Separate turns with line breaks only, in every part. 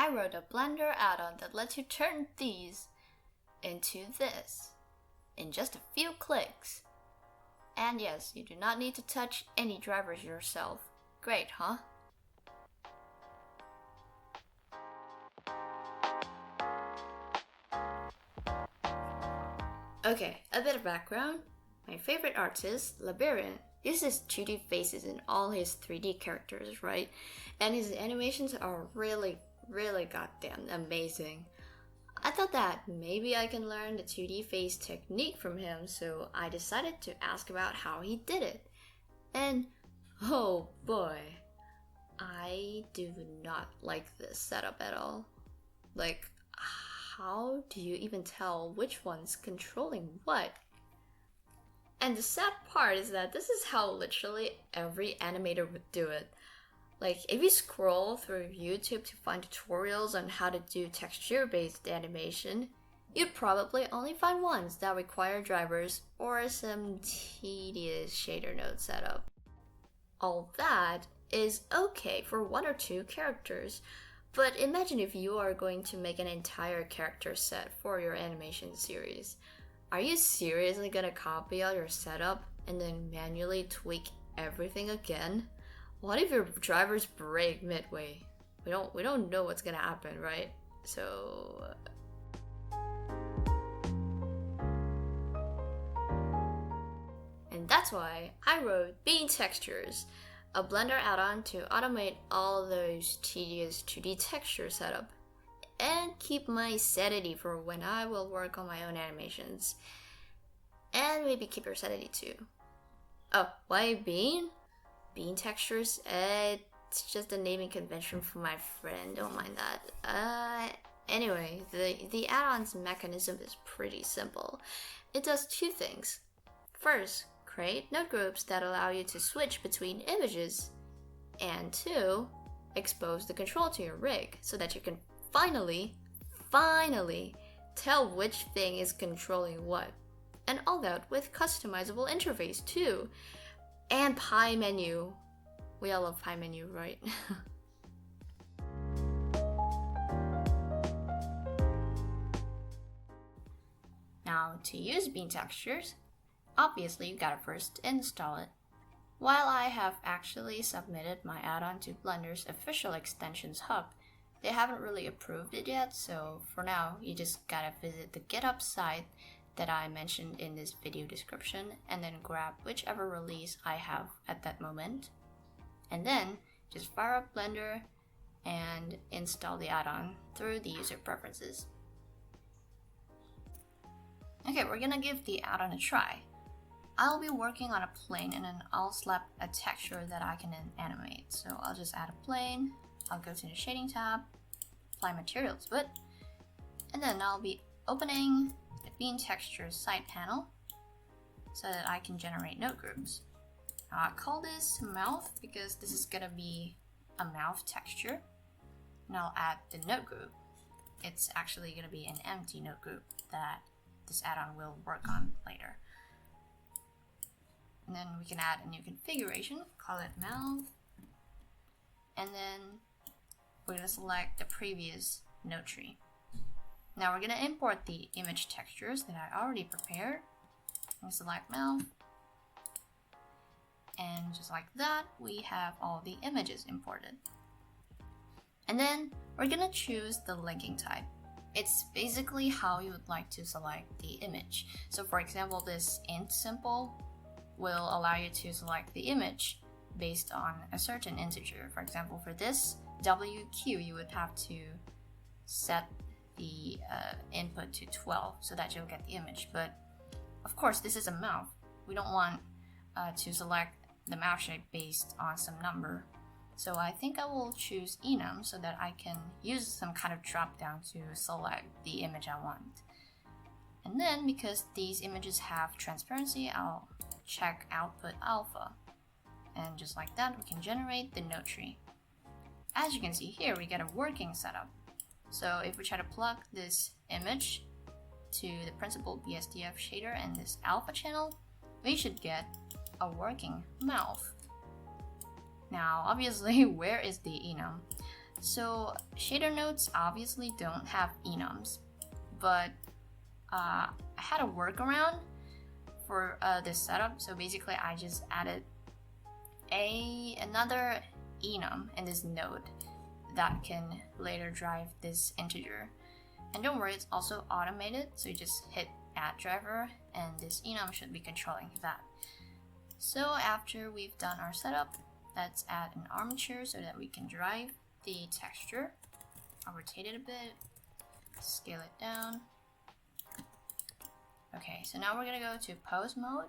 I wrote a Blender add-on that lets you turn these into this in just a few clicks. And yes, you do not need to touch any drivers yourself. Great, huh? Okay, a bit of background. My favorite artist, Labyrinth, uses 2D faces in all his 3D characters, right? And his animations are really goddamn amazing. I thought that maybe I can learn the 2D face technique from him, so I decided to ask about how he did it. And oh boy, I do not like this setup at all. Like, how do you even tell which one's controlling what? And the sad part is that this is how literally every animator would do it. Like, if you scroll through YouTube to find tutorials on how to do texture-based animation, you'd probably only find ones that require drivers or some tedious shader node setup. All that is okay for one or two characters, but imagine if you are going to make an entire character set for your animation series. Are you seriously gonna copy out your setup and then manually tweak everything again? What if your drivers break midway? We don't know what's gonna happen, right? So and that's why I wrote Bean Textures, a Blender add-on to automate all those tedious 2D texture setup and keep my sanity for when I will work on my own animations. And maybe keep your sanity too. Oh, why Bean? Bean Textures? It's just a naming convention for my friend, don't mind that. Anyway, the add-on's mechanism is pretty simple. It does two things. First, create node groups that allow you to switch between images. And two, expose the control to your rig so that you can finally tell which thing is controlling what. And all that with customizable interface too. And pie menu. We all love pie menu, right? Now, to use Bean Textures, obviously you gotta first install it. While I have actually submitted my add-on to Blender's official extensions hub, they haven't really approved it yet, so for now you just gotta visit the GitHub site that I mentioned in this video description and then grab whichever release I have at that moment. And then just fire up Blender and install the add-on through the user preferences. Okay, we're gonna give the add-on a try. I'll be working on a plane and then I'll slap a texture that I can animate. So I'll just add a plane, I'll go to the shading tab, apply materials to it, and then I'll be opening the Bean Textures side panel so that I can generate node groups. I'll call this mouth because this is gonna be a mouth texture, and I'll add the node group. It's actually gonna be an empty node group that this add-on will work on later. And then we can add a new configuration, call it mouth, and then we're gonna select the previous node tree. Now we're gonna import the image textures that I already prepared. I'm gonna select mouth, and just like that, we have all the images imported. And then we're gonna choose the linking type. It's basically how you would like to select the image. So for example, this int symbol will allow you to select the image based on a certain integer. For example, for this WQ, you would have to set the input to 12 so that you'll get the image. But of course, this is a mouth. We don't want to select the mouth shape based on some number. So I think I will choose enum so that I can use some kind of drop down to select the image I want. And then because these images have transparency, I'll check output alpha. And just like that, we can generate the node tree. As you can see here, we get a working setup. So if we try to plug this image to the principal BSDF shader and this alpha channel, we should get a working mouth. Now, obviously, where is the enum? So shader nodes obviously don't have enums, but I had a workaround for this setup. So basically I just added another enum in this node that can later drive this integer. And don't worry, it's also automated, so you just hit add driver and this enum should be controlling that. So after we've done our setup, let's add an armature so that we can drive the texture. I'll rotate it a bit, scale it down. Okay, so now we're gonna go to pose mode.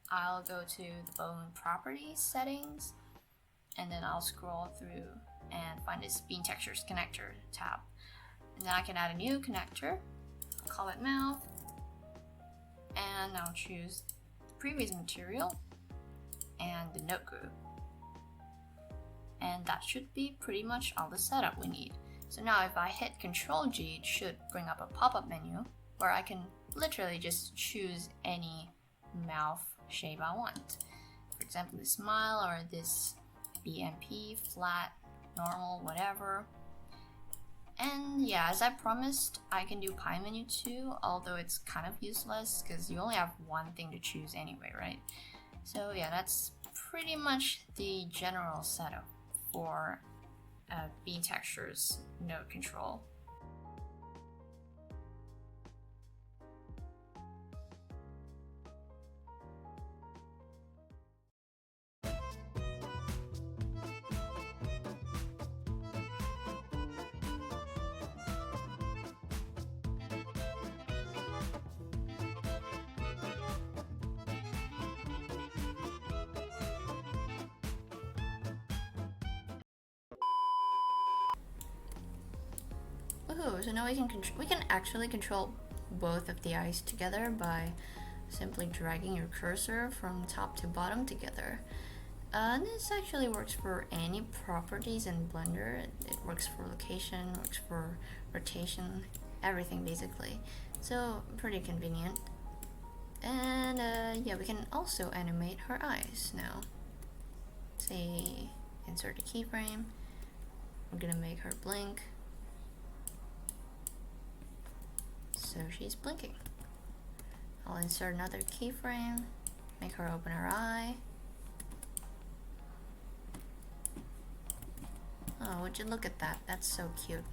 I'll go to the bone properties settings, and then I'll scroll through and find this bean textures connector tab. And then I can add a new connector, I'll call it mouth, and I'll choose the previous material and the node group. And that should be pretty much all the setup we need. So now if I hit Ctrl G, it should bring up a pop-up menu where I can literally just choose any mouth shape I want. For example, this smile or this BMP, flat, normal, whatever. And yeah, as I promised, I can do pie menu too, although it's kind of useless because you only have one thing to choose anyway, right? So yeah, that's pretty much the general setup for bean textures node control. Woohoo! So now we can actually control both of the eyes together by simply dragging your cursor from top to bottom together. This actually works for any properties in Blender. It works for location, works for rotation, everything basically. So pretty convenient. And yeah, we can also animate her eyes now. Say, insert a keyframe. We're gonna make her blink. So she's blinking. I'll insert another keyframe, make her open her eye. Oh, would you look at that? That's so cute.